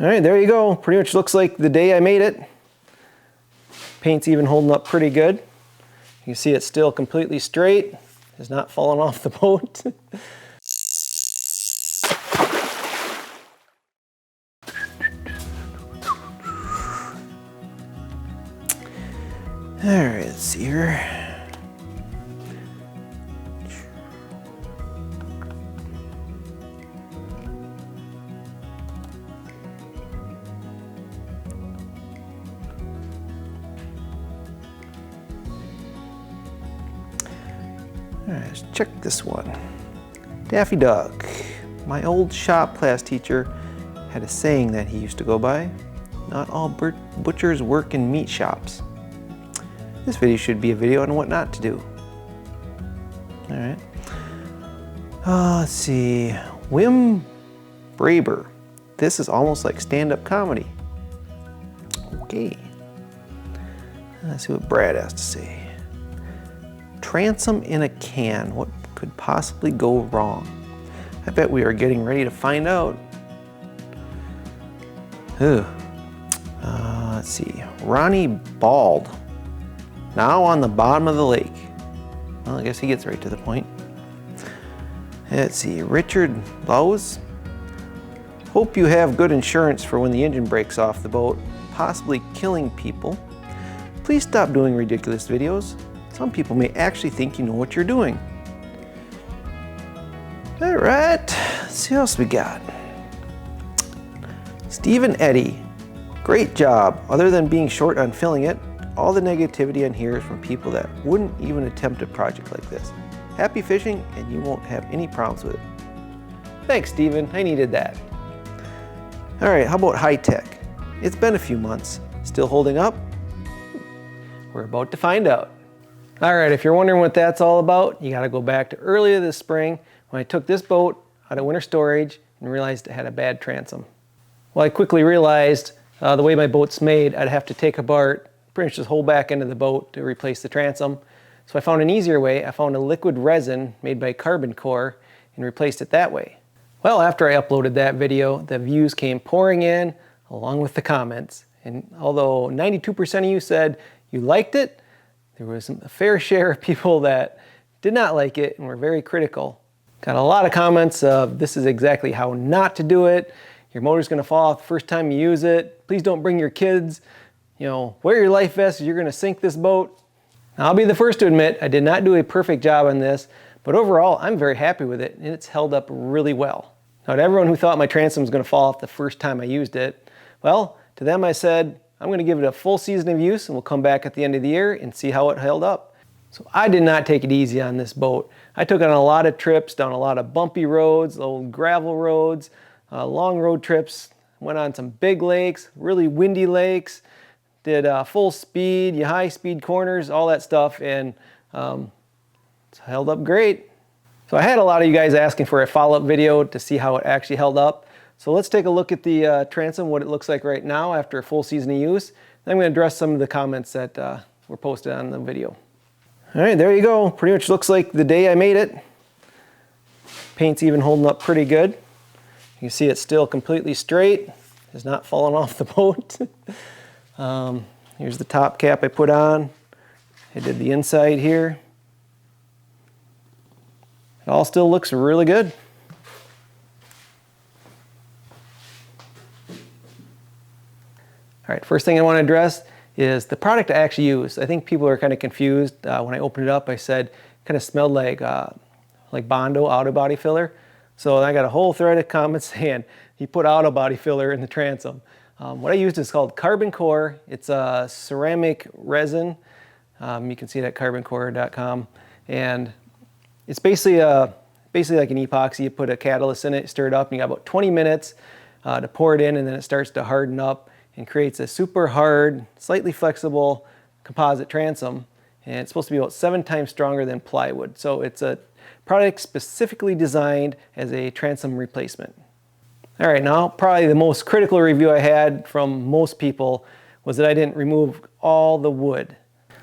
All right, there you go. Pretty much looks like the day I made it. Paint's even holding up pretty good. You can see it's still completely straight. It's not falling off the boat. All right, let's see here. All right, let's check this one. Daffy Duck. My old shop class teacher had a saying that he used to go by. Not all butchers work in meat shops. This video should be a video on what not to do. All right. Let's see. Wim Braber. This is almost like stand-up comedy. Okay. Let's see what Brad has to say. Transom in a can. What could possibly go wrong? I bet we are getting ready to find out. Let's see. Ronnie Bald. Now on the bottom of the lake. Well, I guess he gets right to the point. Let's see. Richard Lowe's. Hope you have good insurance for when the engine breaks off the boat, possibly killing people. Please stop doing ridiculous videos. Some people may actually think you know what you're doing. All right, let's see what else we got. Stephen Eddy, great job. Other than being short on filling it, all the negativity on here is from people that wouldn't even attempt a project like this. Happy fishing, and you won't have any problems with it. Thanks, Stephen, I needed that. All right, how about high tech? It's been a few months. Still holding up? We're about to find out. All right, if you're wondering what that's all about, you gotta go back to earlier this spring when I took this boat out of winter storage and realized it had a bad transom. Well, I quickly realized the way my boat's made, I'd have to take apart pretty much this whole back end of the boat to replace the transom. So I found an easier way. I found a liquid resin made by Carbon Core and replaced it that way. Well, after I uploaded that video, the views came pouring in along with the comments. And although 92% of you said you liked it, there was a fair share of people that did not like it and were very critical. Got a lot of comments of this is exactly how not to do it. Your motor's gonna fall off the first time you use it. Please don't bring your kids. You know, wear your life vest, you're gonna sink this boat. Now, I'll be the first to admit I did not do a perfect job on this, but overall I'm very happy with it and it's held up really well. Now, to everyone who thought my transom was gonna fall off the first time I used it, well, to them I said, I'm going to give it a full season of use and we'll come back at the end of the year and see how it held up. So I did not take it easy on this boat. I took on a lot of trips down a lot of bumpy roads, old gravel roads, long road trips, went on some big lakes, really windy lakes, did full speed, high speed corners, all that stuff, and it's held up great. So I had a lot of you guys asking for a follow-up video to see how it actually held up. So let's take a look at the transom, what it looks like right now after a full season of use. Then I'm going to address some of the comments that were posted on the video. All right, there you go. Pretty much looks like the day I made it. Paint's even holding up pretty good. You can see it's still completely straight. It's not falling off the boat. Here's the top cap I put on. I did the inside here. It all still looks really good. All right, first thing I want to address is the product I actually use. I think people are kind of confused. When I opened it up, I said it kind of smelled like Bondo auto body filler. So I got a whole thread of comments saying he put auto body filler in the transom. What I used is called Carbon Core. It's a ceramic resin. You can see it at carboncore.com, and it's basically like an epoxy. You put a catalyst in it, stir it up, and you got about 20 minutes to pour it in, and then it starts to harden up and creates a super hard, slightly flexible composite transom. And it's supposed to be about 7 times stronger than plywood. So it's a product specifically designed as a transom replacement. All right, now probably the most critical review I had from most people was that I didn't remove all the wood.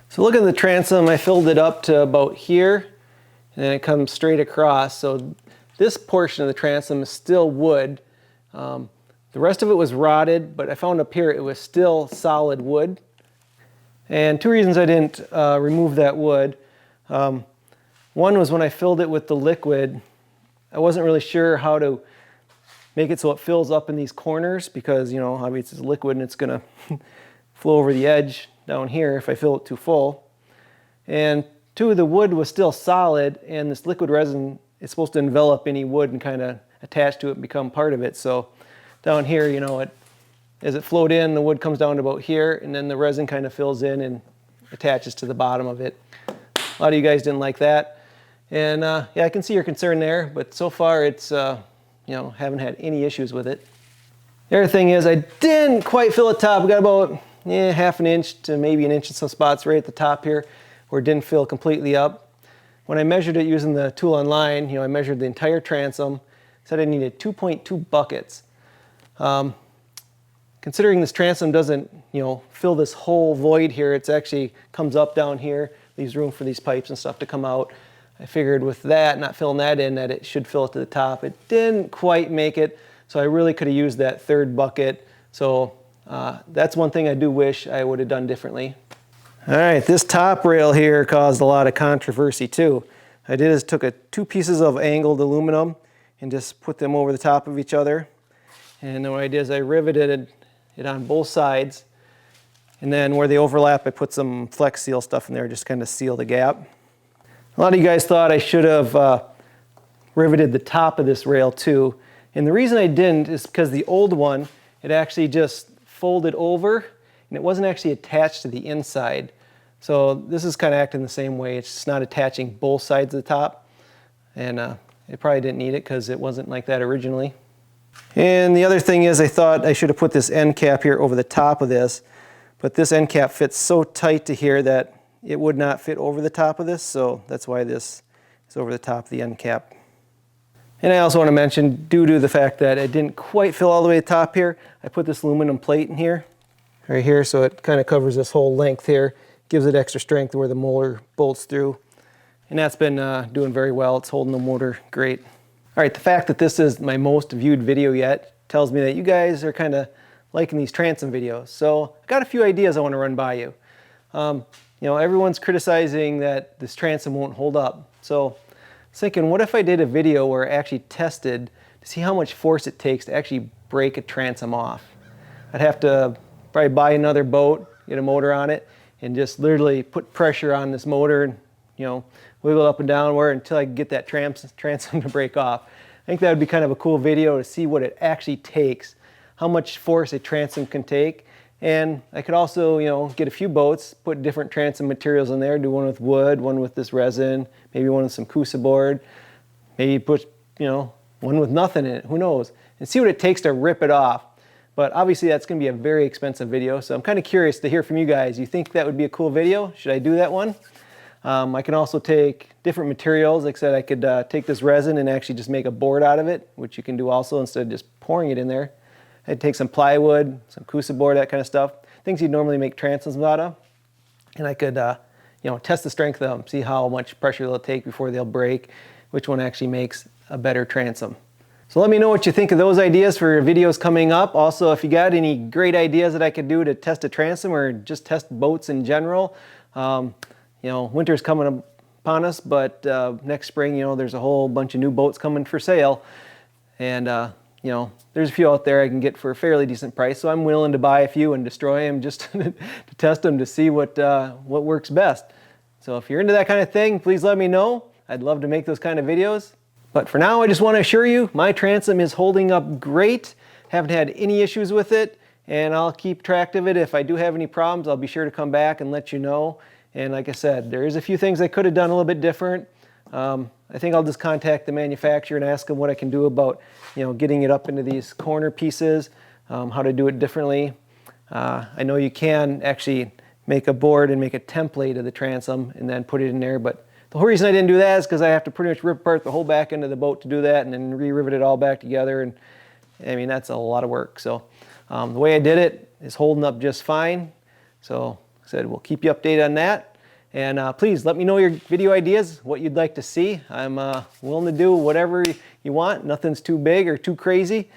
So look at the transom, I filled it up to about here, and then it comes straight across. So this portion of the transom is still wood. The The rest of it was rotted, but I found up here it was still solid wood. And two reasons I didn't remove that wood. One was when I filled it with the liquid, I wasn't really sure how to make it so it fills up in these corners because, you know, obviously it's liquid and it's going to flow over the edge down here if I fill it too full. And two, the wood was still solid, and this liquid resin is supposed to envelop any wood and kind of attach to it and become part of it. So down here, you know, as it flowed in, the wood comes down to about here, and then the resin kind of fills in and attaches to the bottom of it. A lot of you guys didn't like that. And yeah, I can see your concern there, but so far it's, you know, haven't had any issues with it. The other thing is I didn't quite fill the top. We got about half an inch to maybe an inch in some spots right at the top here where it didn't fill completely up. When I measured it using the tool online, you know, I measured the entire transom, said I needed 2.2 buckets. Considering this transom doesn't, you know, fill this whole void here, it's actually comes up down here, leaves room for these pipes and stuff to come out. I figured with that, not filling that in, that it should fill it to the top. It didn't quite make it, so I really could have used that third bucket. So that's one thing I do wish I would have done differently. All right, this top rail here caused a lot of controversy too. I did is took two pieces of angled aluminum and just put them over the top of each other. And then what I did is I riveted it on both sides. And then where they overlap, I put some Flex Seal stuff in there just kind of seal the gap. A lot of you guys thought I should have riveted the top of this rail too. And the reason I didn't is because the old one, it actually just folded over and it wasn't actually attached to the inside. So this is kind of acting the same way. It's just not attaching both sides of the top. And it probably didn't need it because it wasn't like that originally. And the other thing is I thought I should have put this end cap here over the top of this, but this end cap fits so tight to here that it would not fit over the top of this, so that's why this is over the top of the end cap. And I also want to mention, due to the fact that it didn't quite fill all the way to the top here, I put this aluminum plate in here, right here, so it kind of covers this whole length here, gives it extra strength where the motor bolts through. And that's been doing very well. It's holding the motor great. All right, the fact that this is my most viewed video yet tells me that you guys are kind of liking these transom videos. So I've got a few ideas I want to run by you. You know, everyone's criticizing that this transom won't hold up. So I was thinking, what if I did a video where I actually tested to see how much force it takes to actually break a transom off? I'd have to probably buy another boat, get a motor on it, and just literally put pressure on this motor and, you know, wiggle up and downward until I can get that transom to break off. I think that would be kind of a cool video to see what it actually takes, how much force a transom can take. And I could also, you know, get a few boats, put different transom materials in there, do one with wood, one with this resin, maybe one with some Kusa board, maybe put, you know, one with nothing in it, who knows, and see what it takes to rip it off. But obviously that's going to be a very expensive video, so I'm kind of curious to hear from you guys. You think that would be a cool video? Should I do that one? I can also take different materials. Like I said, I could take this resin and actually just make a board out of it, which you can do also instead of just pouring it in there. I'd take some plywood, some Kusa board, that kind of stuff, things you'd normally make transoms out of. And I could, you know, test the strength of them, see how much pressure they'll take before they'll break, which one actually makes a better transom. So let me know what you think of those ideas for videos coming up. Also, if you got any great ideas that I could do to test a transom or just test boats in general. You know, winter's coming upon us, but next spring, you know, there's a whole bunch of new boats coming for sale. And you know, there's a few out there I can get for a fairly decent price, so I'm willing to buy a few and destroy them just to test them to see what works best. So if you're into that kind of thing, please let me know. I'd love to make those kind of videos. But for now, I just want to assure you, my transom is holding up great. Haven't had any issues with it, and I'll keep track of it. If I do have any problems, I'll be sure to come back and let you know. And like I said, there is a few things I could have done a little bit different. I think I'll just contact the manufacturer and ask them what I can do about, you know, getting it up into these corner pieces, how to do it differently. I know you can actually make a board and make a template of the transom and then put it in there, but the whole reason I didn't do that is because I have to pretty much rip apart the whole back end of the boat to do that and then re-rivet it all back together, and I mean, that's a lot of work. So the way I did it is holding up just fine. So like I said, we'll keep you updated on that. And please let me know your video ideas, what you'd like to see. I'm willing to do whatever you want. Nothing's too big or too crazy.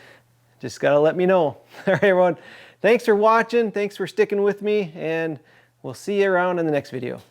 Just gotta let me know. All right, everyone. Thanks for watching. Thanks for sticking with me, and we'll see you around in the next video.